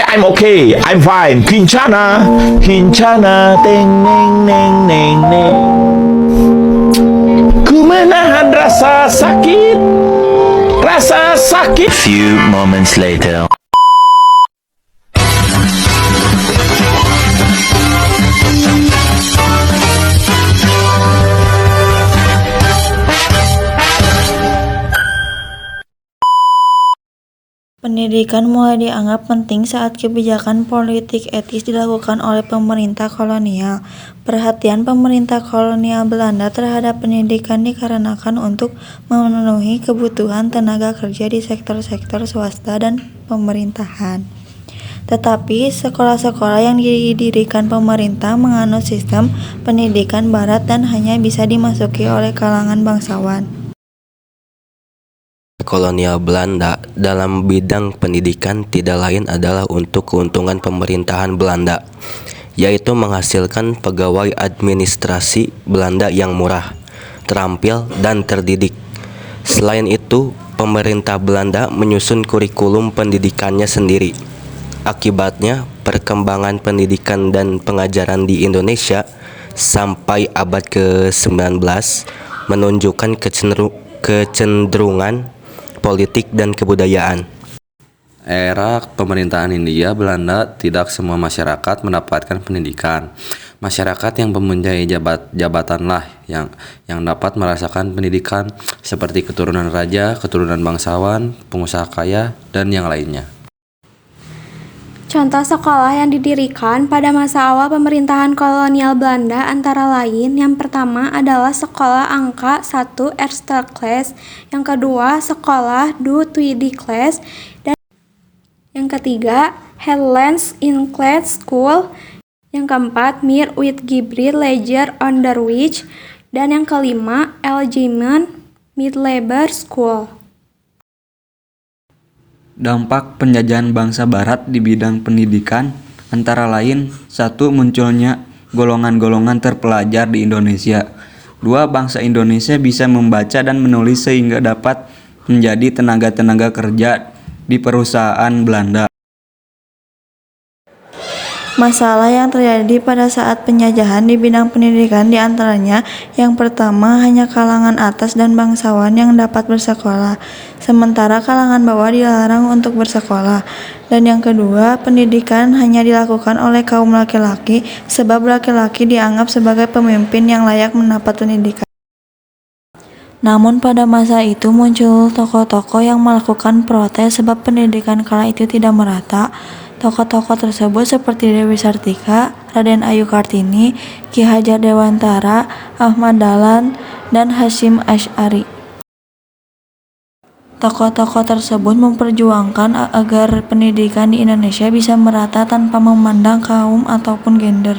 I'm okay. I'm fine. Kincana, kincana, teng neng neng neng neng. Ku menahan rasa sakit, rasa sakit. Few moments later. Pendidikan mulai dianggap penting saat kebijakan politik etis dilakukan oleh pemerintah kolonial. Perhatian pemerintah kolonial Belanda terhadap pendidikan dikarenakan untuk memenuhi kebutuhan tenaga kerja di sektor-sektor swasta dan pemerintahan. Tetapi sekolah-sekolah yang didirikan pemerintah menganut sistem pendidikan barat dan hanya bisa dimasuki oleh kalangan bangsawan. Kolonial Belanda dalam bidang pendidikan tidak lain adalah untuk keuntungan pemerintahan Belanda, yaitu menghasilkan pegawai administrasi Belanda yang murah, terampil, dan terdidik. Selain itu, pemerintah Belanda menyusun kurikulum pendidikannya sendiri. Akibatnya, perkembangan pendidikan dan pengajaran di Indonesia sampai abad ke-19 menunjukkan kecenderungan politik dan kebudayaan. Era pemerintahan Hindia Belanda, tidak semua masyarakat mendapatkan pendidikan. Masyarakat yang mempunyai jabatanlah yang dapat merasakan pendidikan, seperti keturunan raja, keturunan bangsawan, pengusaha kaya, dan yang lainnya. Contoh sekolah yang didirikan pada masa awal pemerintahan kolonial Belanda antara lain, yang pertama adalah Sekolah Angka 1 Eerste Klas, yang kedua Sekolah Du Tweede Klas, dan yang ketiga Headlands Inklet School, yang keempat Meer Uitgebreid Leger Onderwijs, dan yang kelima Algemeen Middelbare School. Dampak penjajahan bangsa barat di bidang pendidikan antara lain: 1. Munculnya golongan-golongan terpelajar di Indonesia. 2. Bangsa Indonesia bisa membaca dan menulis sehingga dapat menjadi tenaga-tenaga kerja di perusahaan Belanda. Masalah yang terjadi pada saat penjajahan di bidang pendidikan diantaranya: yang pertama, hanya kalangan atas dan bangsawan yang dapat bersekolah, sementara kalangan bawah dilarang untuk bersekolah. Dan yang kedua, pendidikan hanya dilakukan oleh kaum laki-laki, sebab laki-laki dianggap sebagai pemimpin yang layak mendapat pendidikan. Namun pada masa itu muncul tokoh-tokoh yang melakukan protes sebab pendidikan kala itu tidak merata. Tokoh-tokoh tersebut seperti Dewi Sartika, Raden Ayu Kartini, Ki Hajar Dewantara, Ahmad Dahlan, dan Hasyim Asy'ari. Tokoh-tokoh tersebut memperjuangkan agar pendidikan di Indonesia bisa merata tanpa memandang kaum ataupun gender.